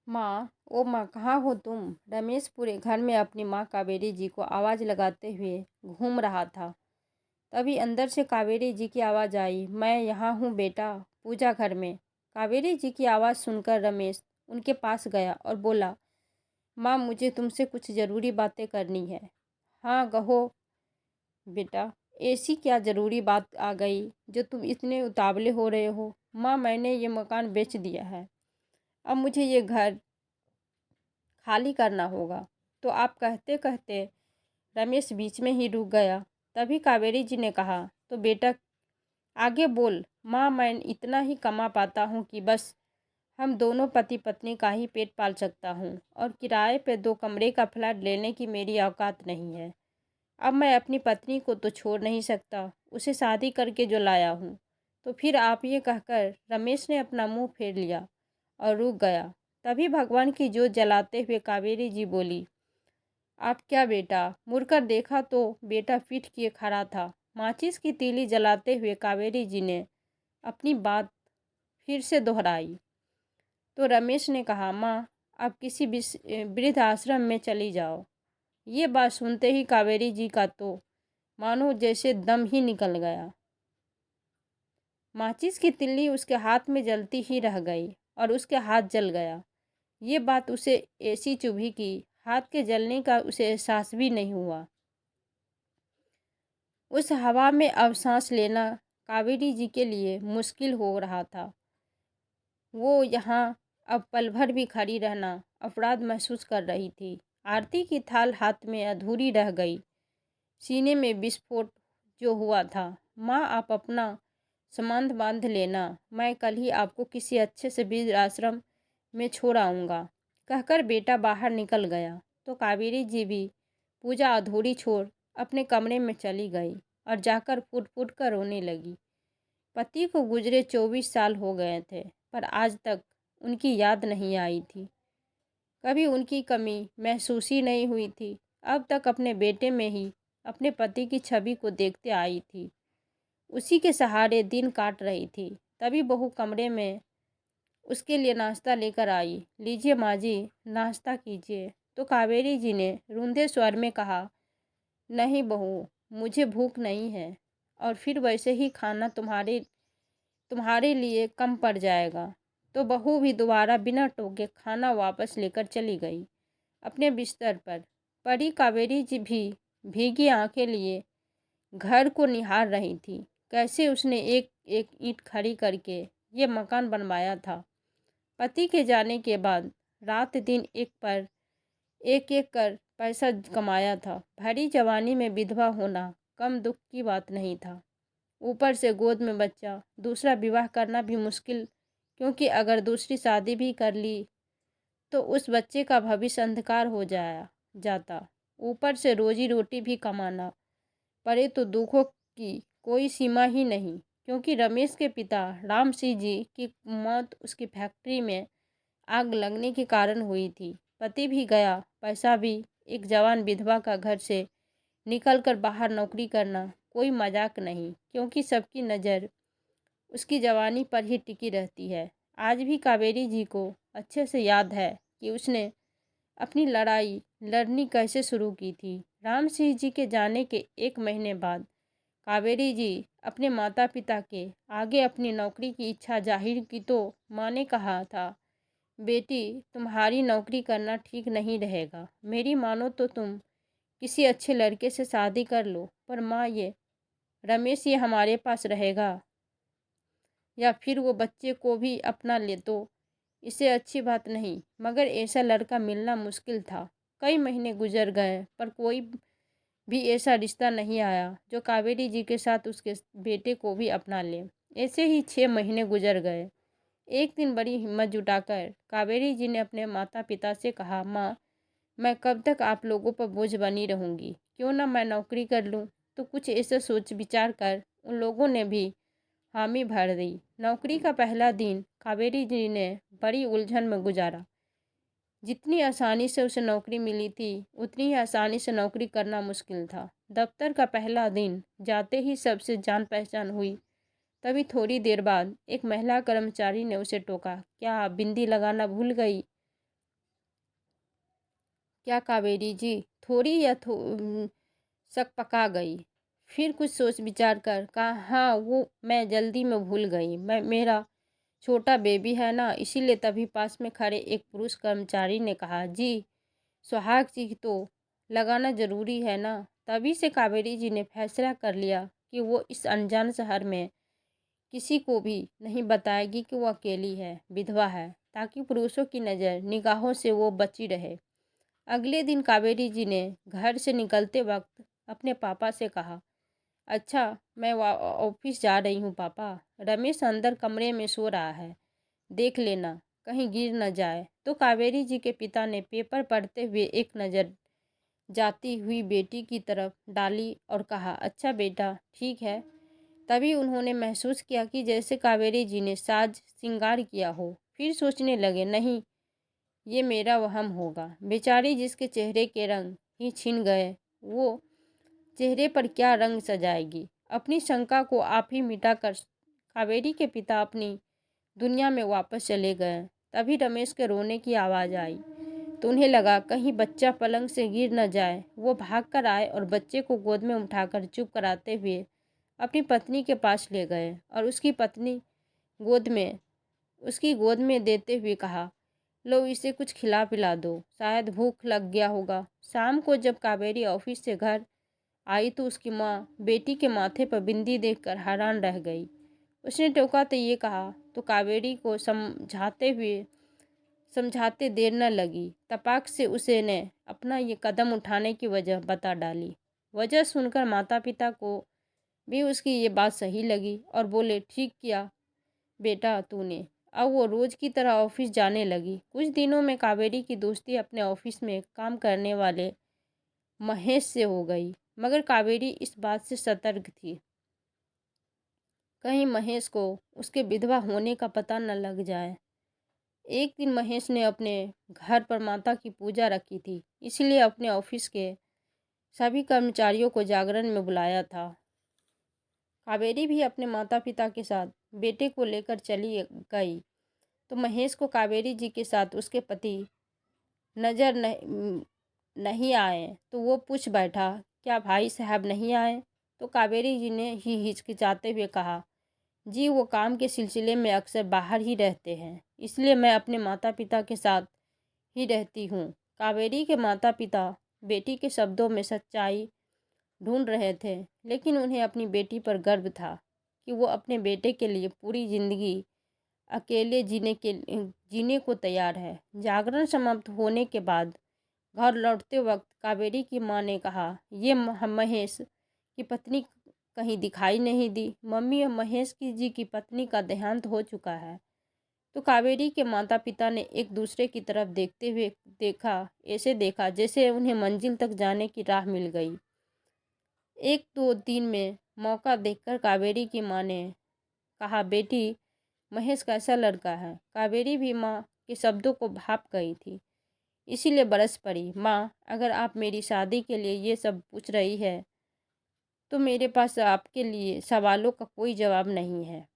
माँ, ओ माँ, कहाँ हो तुम? रमेश पूरे घर में अपनी माँ कावेरी जी को आवाज़ लगाते हुए घूम रहा था। तभी अंदर से कावेरी जी की आवाज़ आई, मैं यहाँ हूँ बेटा, पूजा घर में। कावेरी जी की आवाज़ सुनकर रमेश उनके पास गया और बोला, माँ, मुझे तुमसे कुछ ज़रूरी बातें करनी है। हाँ, कहो बेटा, ऐसी क्या ज़रूरी बात आ गई जो तुम इतने उतावले हो रहे हो? माँ, मैंने ये मकान बेच दिया है। अब मुझे ये घर खाली करना होगा। तो आप कहते कहते रमेश बीच में ही रुक गया। तभी कावेरी जी ने कहा, तो बेटा आगे बोल। माँ, मैं इतना ही कमा पाता हूँ कि बस हम दोनों पति पत्नी का ही पेट पाल सकता हूँ, और किराए पे 2 कमरे का फ्लैट लेने की मेरी औकात नहीं है। अब मैं अपनी पत्नी को तो छोड़ नहीं सकता, उसे शादी करके जो लाया हूँ। तो फिर आप ये कहकर रमेश ने अपना मुंह फेर लिया और रुक गया। तभी भगवान की जोत जलाते हुए कावेरी जी बोली, आप क्या बेटा? मुड़कर देखा तो बेटा पीठ किए खड़ा था। माचिस की तीली जलाते हुए कावेरी जी ने अपनी बात फिर से दोहराई। तो रमेश ने कहा, माँ, आप किसी वृद्ध आश्रम में चली जाओ। ये बात सुनते ही कावेरी जी का तो मानो जैसे दम ही निकल गया। माचिस की तिल्ली उसके हाथ में जलती ही रह गई और उसके हाथ जल गया। ये बात उसे ऐसी चुभी कि हाथ के जलने का उसे एहसास भी नहीं हुआ। उस हवा में अब सांस लेना कावेरी जी के लिए मुश्किल हो रहा था। वो यहाँ अब पल भर भी खड़ी रहना अपराध महसूस कर रही थी। आरती की थाल हाथ में अधूरी रह गई। सीने में विस्फोट जो हुआ था। माँ, आप अपना सामान बांध लेना, मैं कल ही आपको किसी अच्छे से वृद्ध आश्रम में छोड़ आऊँगा, कहकर बेटा बाहर निकल गया। तो कावेरी जी भी पूजा अधूरी छोड़ अपने कमरे में चली गई और जाकर फुट फुट कर रोने लगी। पति को गुजरे 24 साल हो गए थे, पर आज तक उनकी याद नहीं आई थी। कभी उनकी कमी महसूस ही नहीं हुई थी। अब तक अपने बेटे में ही अपने पति की छवि को देखते आई थी। उसी के सहारे दिन काट रही थी। तभी बहू कमरे में उसके लिए नाश्ता लेकर आई। लीजिए माँ जी, नाश्ता कीजिए। तो कावेरी जी ने रूंधे स्वर में कहा, नहीं बहू, मुझे भूख नहीं है, और फिर वैसे ही खाना तुम्हारे तुम्हारे लिए कम पड़ जाएगा। तो बहू भी दोबारा बिना टोके खाना वापस लेकर चली गई। अपने बिस्तर पर पड़ी कावेरी जी भी भीगी आंखें लिए घर को निहार रही थी। कैसे उसने एक एक ईंट खड़ी करके ये मकान बनवाया था। पति के जाने के बाद रात दिन एक एक कर पैसा कमाया था। भरी जवानी में विधवा होना कम दुख की बात नहीं था। ऊपर से गोद में बच्चा, दूसरा विवाह करना भी मुश्किल, क्योंकि अगर दूसरी शादी भी कर ली तो उस बच्चे का भविष्य अंधकार हो जाता। ऊपर से रोजी रोटी भी कमाना पड़े तो दुखों की कोई सीमा ही नहीं, क्योंकि रमेश के पिता राम सिंह जी की मौत उसकी फैक्ट्री में आग लगने के कारण हुई थी। पति भी गया, पैसा भी। एक जवान विधवा का घर से निकलकर बाहर नौकरी करना कोई मजाक नहीं, क्योंकि सबकी नज़र उसकी जवानी पर ही टिकी रहती है। आज भी कावेरी जी को अच्छे से याद है कि उसने अपनी लड़ाई लड़नी कैसे शुरू की थी। राम सिंह जी के जाने के 1 महीने बाद कावेरी जी अपने माता पिता के आगे अपनी नौकरी की इच्छा जाहिर की। तो माँ ने कहा था, बेटी, तुम्हारी नौकरी करना ठीक नहीं रहेगा। मेरी मानो तो तुम किसी अच्छे लड़के से शादी कर लो। पर माँ, ये रमेश ये हमारे पास रहेगा या फिर वो बच्चे को भी अपना ले तो इसे अच्छी बात नहीं। मगर ऐसा लड़का मिलना मुश्किल था। कई महीने गुजर गए पर कोई भी ऐसा रिश्ता नहीं आया जो कावेरी जी के साथ उसके बेटे को भी अपना ले। ऐसे ही 6 महीने गुजर गए। एक दिन बड़ी हिम्मत जुटाकर कावेरी जी ने अपने माता पिता से कहा, माँ, मैं कब तक आप लोगों पर बोझ बनी रहूँगी? क्यों ना मैं नौकरी कर लूँ? तो कुछ ऐसा सोच विचार कर उन लोगों ने भी हामी भर दी। नौकरी का पहला दिन कावेरी जी ने बड़ी उलझन में गुजारा। जितनी आसानी से उसे नौकरी मिली थी, उतनी ही आसानी से नौकरी करना मुश्किल था। दफ्तर का पहला दिन जाते ही सबसे जान पहचान हुई। तभी थोड़ी देर बाद एक महिला कर्मचारी ने उसे टोका, क्या आप बिंदी लगाना भूल गई? क्या कावेरी जी थोड़ी या शक पका गई। फिर कुछ सोच विचार कर कहा, हाँ वो मैं जल्दी में भूल गई, मैं मेरा छोटा बेबी है ना, इसीलिए। तभी पास में खड़े एक पुरुष कर्मचारी ने कहा, जी सुहाग जी तो लगाना जरूरी है ना। तभी से कावेरी जी ने फैसला कर लिया कि वो इस अनजान शहर में किसी को भी नहीं बताएगी कि वो अकेली है, विधवा है, ताकि पुरुषों की नज़र निगाहों से वो बची रहे। अगले दिन कावेरी जी ने घर से निकलते वक्त अपने पापा से कहा, अच्छा मैं ऑफिस जा रही हूँ पापा, रमेश अंदर कमरे में सो रहा है, देख लेना कहीं गिर न जाए। तो कावेरी जी के पिता ने पेपर पढ़ते हुए एक नज़र जाती हुई बेटी की तरफ डाली और कहा, अच्छा बेटा ठीक है। तभी उन्होंने महसूस किया कि जैसे कावेरी जी ने साज श्रृंगार किया हो। फिर सोचने लगे, नहीं ये मेरा वहम होगा। बेचारी जिसके चेहरे के रंग ही छिन गए, वो चेहरे पर क्या रंग सजाएगी। अपनी शंका को आप ही मिटाकर कावेरी के पिता अपनी दुनिया में वापस चले गए। तभी रमेश के रोने की आवाज़ आई तो उन्हें लगा कहीं बच्चा पलंग से गिर न जाए। वो भागकर आए और बच्चे को गोद में उठाकर चुप कराते हुए अपनी पत्नी के पास ले गए और गोद में उसकी गोद में देते हुए कहा, लो इसे कुछ खिला पिला दो, शायद भूख लग गया होगा। शाम को जब कावेरी ऑफिस से घर आई तो उसकी माँ बेटी के माथे पर बिंदी देखकर हैरान रह गई। उसने टोका तो ये कहा तो कावेरी को समझाते देर न लगी। तपाक से उसे ने अपना ये कदम उठाने की वजह बता डाली। वजह सुनकर माता पिता को भी उसकी ये बात सही लगी और बोले, ठीक किया बेटा तूने। अब वो रोज की तरह ऑफिस जाने लगी। कुछ दिनों में कावेरी की दोस्ती अपने ऑफिस में काम करने वाले महेश से हो गई। मगर कावेरी इस बात से सतर्क थी, कहीं महेश को उसके विधवा होने का पता न लग जाए। एक दिन महेश ने अपने घर पर माता की पूजा रखी थी, इसलिए अपने ऑफिस के सभी कर्मचारियों को जागरण में बुलाया था। कावेरी भी अपने माता पिता के साथ बेटे को लेकर चली गई तो महेश को कावेरी जी के साथ उसके पति नजर नहीं आए तो वो पूछ बैठा, क्या भाई साहब नहीं आए। तो कावेरी जी ने ही हिचकिचाते हुए कहा, जी वो काम के सिलसिले में अक्सर बाहर ही रहते हैं, इसलिए मैं अपने माता पिता के साथ ही रहती हूँ। कावेरी के माता पिता बेटी के शब्दों में सच्चाई ढूंढ रहे थे, लेकिन उन्हें अपनी बेटी पर गर्व था कि वो अपने बेटे के लिए पूरी जिंदगी अकेले जीने को तैयार है। जागरण समाप्त होने के बाद घर लौटते वक्त कावेरी की माँ ने कहा, ये महेश की पत्नी कहीं दिखाई नहीं दी। मम्मी, महेश की जी की पत्नी का देहांत हो चुका है। तो कावेरी के माता पिता ने एक दूसरे की तरफ देखते हुए ऐसे देखा जैसे उन्हें मंजिल तक जाने की राह मिल गई। एक दो दिन में मौका देखकर कावेरी की माँ ने कहा, बेटी महेश कैसा लड़का है। कावेरी भी माँ के शब्दों को भाप गई थी, इसीलिए बरस पड़ी। माँ, अगर आप मेरी शादी के लिए ये सब पूछ रही है तो मेरे पास आपके लिए सवालों का कोई जवाब नहीं है।